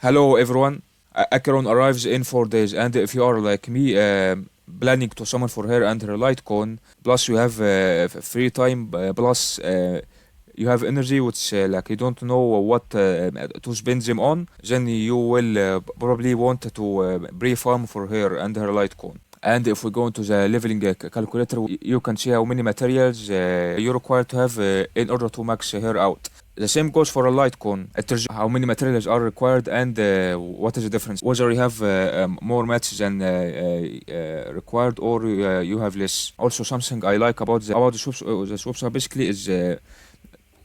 Hello everyone. Acheron arrives in 4 days, and if you are like me, planning to summon for her and her Litecoin, plus you have free time, plus you have energy which like you don't know what to spend them on, then you will probably want to pre-farm for her and her Litecoin. And if we go into the leveling calculator, you can see how many materials you require to have in order to max her out. The same goes for a Litecoin. It tells you how many materials are required and what is the difference. Whether you have more mats than required or you have less. Also, something I like about the swaps are basically is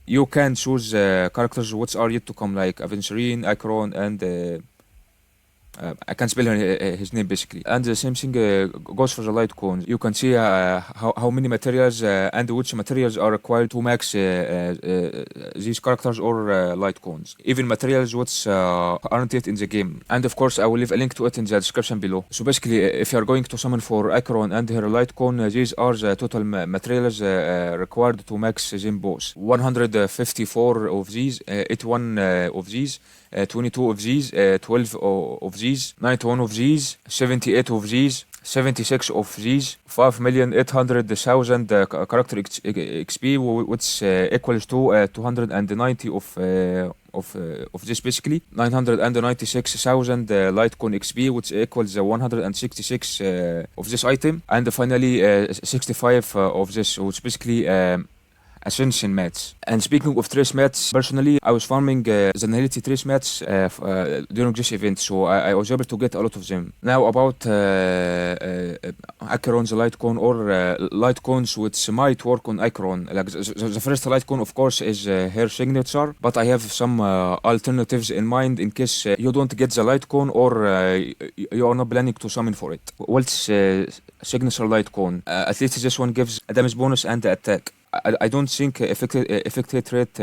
you can choose characters which are yet to come, like Aventurine, Acheron, and I can't spell his name basically. And the same thing goes for the Litecoin. You can see how many materials and which materials are required to max these characters or Litecoins. Even materials which aren't yet in the game. And of course, I will leave a link to it in the description below. So basically, if you are going to summon for Acheron and her Litecoin, these are the total materials required to max them both. 154 of these, 81 of these. 22 of these, 12 of these, 91 of these, 78 of these, 76 of these, 5,800,000 character XP, which equals to 290 of this basically, 996,000 Litecoin XP, which equals 166 of this item, and finally 65 of this, which basically Ascension mats. And speaking of trace mats, personally, I was farming the Nihility trace mats during this event, so I was able to get a lot of them. Now about Acheron's Litecoin or Litecoins which might work on Acheron. Like the first Litecoin, of course, is her signature, but I have some alternatives in mind in case you don't get the Litecoin or you are not planning to summon for it. What's signature Litecoin? At least this one gives a damage bonus and attack. I don't think effect hit rate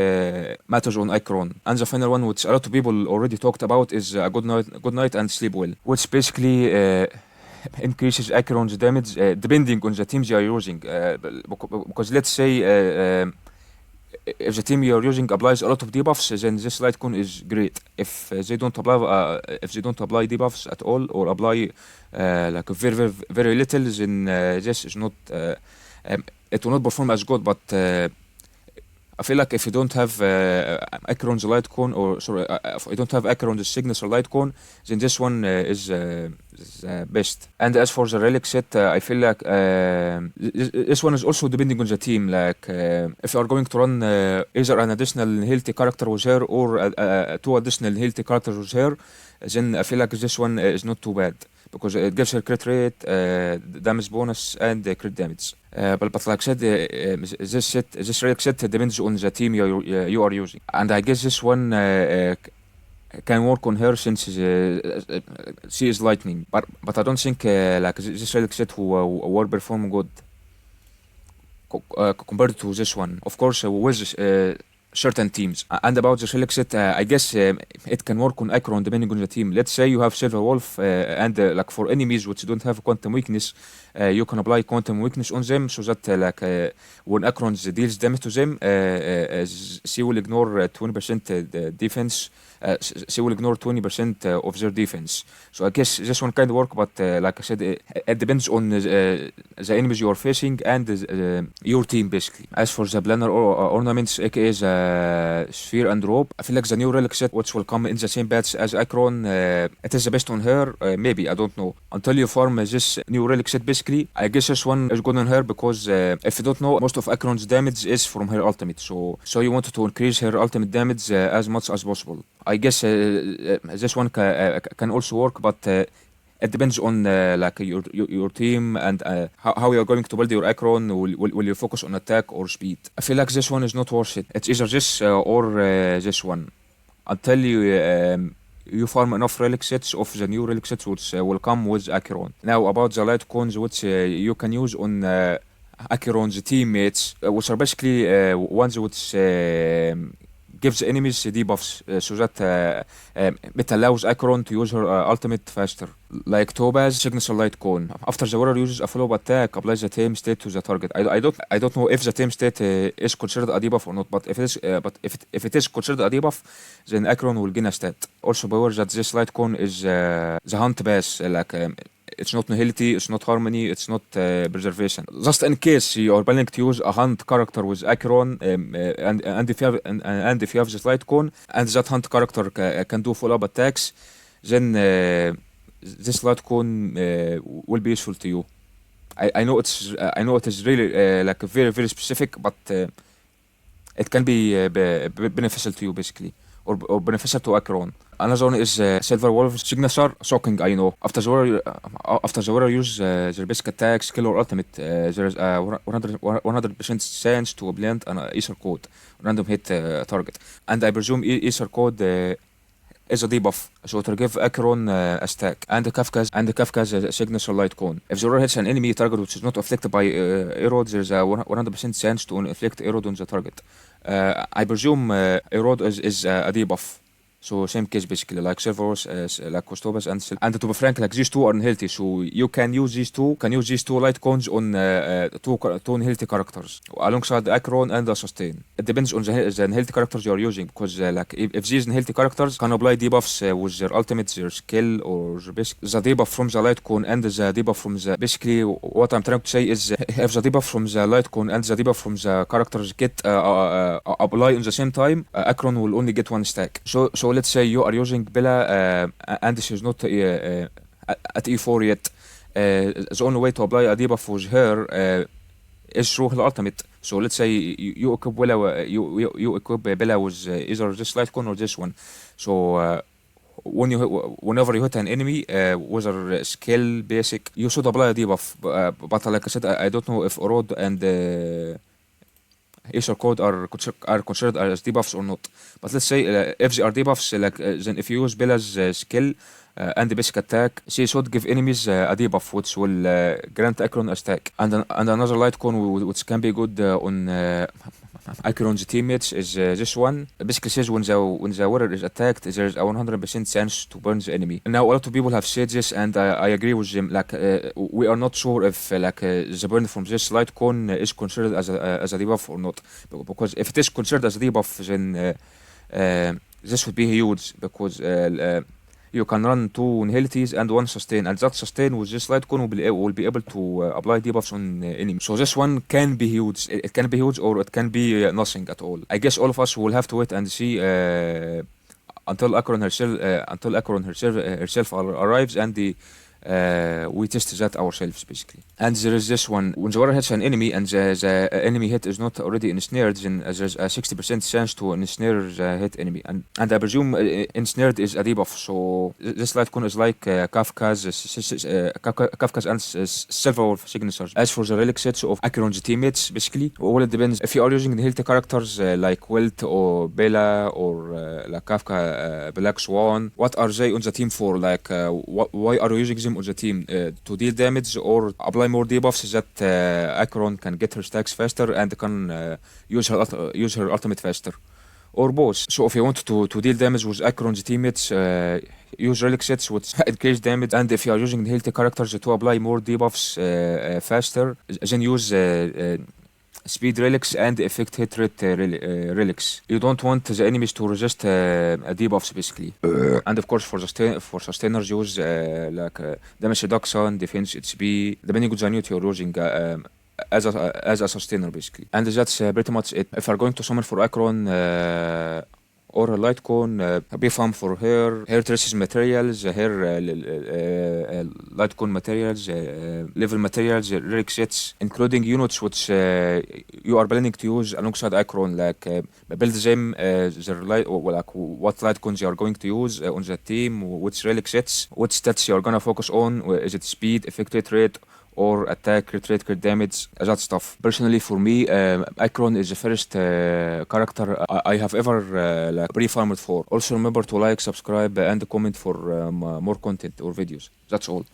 matters on Acheron. And the final one, which a lot of people already talked about, is good night and sleep well, which basically increases Acheron's damage depending on the teams you are using. Because let's say if the team you're using applies a lot of debuffs, then this Litecoin is great. If they don't apply debuffs at all or apply like very little, then this is not. It will not perform as good, but I feel like if you don't have Acheron's Litecoin, or sorry, if you don't have Acheron's signature Litecoin, then this one is best. And as for the relic set, I feel like this one is also depending on the team. Like if you are going to run either an additional healthy character with her or two additional healthy characters with her, then I feel like this one is not too bad because it gives her crit rate, damage bonus, and crit damage. But like I said, this relic set depends on the team you are using, and I guess this one can work on her since she is lightning. But I don't think like this relic set will perform good compared to this one. Of course, with certain teams. And about the relic set, I guess it can work on Acheron depending on the team. Let's say you have Silver Wolf, and like for enemies which don't have quantum weakness, you can apply quantum weakness on them so that when Acheron deals damage to them, she will ignore 20% defense. She will ignore 20% of their defense. So I guess this one kind of work, but like I said, it depends on the enemies you are facing and your team basically. As for the planner or ornaments, aka the sphere and rope, I feel like the new relic set which will come in the same batch as Acheron, it is the best on her, maybe, I don't know. Until you farm this new relic set basically, I guess this one is good on her because if you don't know, most of Acheron's damage is from her ultimate. So you want to increase her ultimate damage as much as possible. I guess this one can also work, but it depends on like your team and how you are going to build your Acheron. Will you focus on attack or speed? I feel like this one is not worth it. It's either this or this one until you farm enough relic sets of the new relic sets which will come with Acheron. Now about the Litecoins which you can use on Acheron's teammates, which are basically ones which gives enemies debuffs so that it allows Acheron to use her ultimate faster. Like Topaz Signature Light Cone. After the warrior uses a follow-up attack, applies the tame state to the target. I don't know if the tame state is considered a debuff or not, but if it is considered a debuff, then Acheron will gain a stat. Also, beware that this light cone is the hunt pass. It's not nihility, it's not harmony, it's not preservation. Just in case you are planning to use a hunt character with Acheron, and if you have this light cone, and that hunt character can do follow-up attacks, then this light cone will be useful to you. I know it is really like very specific, but it can be beneficial to you basically, or beneficial to Acheron. Another one is Silver Wolf Signature Shocking. I know after the warrior use their basic attack, skill or ultimate, there is a 100% chance to plant an Aether Code random hit target, and I presume Aether Code is a debuff, so to give Acheron a stack, and the Kafka's signature light cone. If the warrior hits an enemy target which is not afflicted by Erod, there is a 100% chance to inflict Erod on the target. I presume Erod is a debuff. So same case basically, like Servos, like Kostobas and to be frank, like these two are unhealthy, so you can use these two light cones on two unhealthy characters alongside the Acheron and the sustain. It depends on the unhealthy characters you are using, because like if these unhealthy characters can apply debuffs with their ultimate, their skill, or the debuff from the light cone and the debuff from the, basically what I'm trying to say is if the debuff from the light cone and the debuff from the characters get apply in the same time, Acheron will only get one stack. So let's say you are using Bella and she's not at E4 yet. The only way to apply a debuff with her is through her ultimate. So let's say you equip Bella, you equip Bella with either this light cone or this one. So whenever you hit an enemy with a skill basic, you should apply a debuff. But like I said, I don't know if Orod and Aether Code are considered as debuffs or not. But let's say if they are debuffs, then if you use Bella's skill and the basic attack, she should give enemies a debuff which will grant Acheron a stack. And another light cone which can be good on Acheron's teammates is this one. It basically says when the warrior is attacked, there is a 100% chance to burn the enemy. Now a lot of people have said this, and I agree with them. We are not sure if the burn from this light cone is considered as a debuff or not. Because if it is considered as a debuff, then this would be huge, because you can run two nihilities and one sustain, and that sustain with this light cone will be able to apply debuffs on enemies. So this one can be huge. It can be huge, or it can be nothing at all. I guess all of us will have to wait and see until Acheron herself arrives, and we test that ourselves basically. And there is this one: when the warrior hits an enemy and the enemy hit is not already ensnared, then there's a 60% chance to ensnare the hit enemy. And I presume ensnared is a debuff. So this light cone is like Kafka's and Silver Wolf signatures. As for the relic sets of Acheron's teammates, basically, well, it depends. If you are using the healthy characters like Wilt or Bella or like Kafka, Black Swan, what are they on the team for? Like, why are you using them on the team? To deal damage or apply more debuffs that Acheron can get her stacks faster and can use her ultimate faster, or both. So if you want to deal damage with Acheron's teammates, use relic sets which increase damage, and if you are using the healthy characters to apply more debuffs faster, then use speed relics and effect hit rate relics. You don't want the enemies to resist debuffs basically. And of course for sustainers, use damage reduction, defense HP, depending on the unit you're using as a sustainer basically. And that's pretty much it. If you're going to summon for Acheron or a light cone, be farm for her traces materials, her light cone materials, level materials, relic sets, including units which you are planning to use alongside Acheron, like build them, their light, or like what light cones you are going to use on the team, which relic sets, what stats you are gonna focus on, is it speed, effective rate, or attack, crit rate, crit damage, that stuff. Personally, for me, Acheron is the first character I have ever pre-farmed for. Also remember to like, subscribe, and comment for more content or videos. That's all.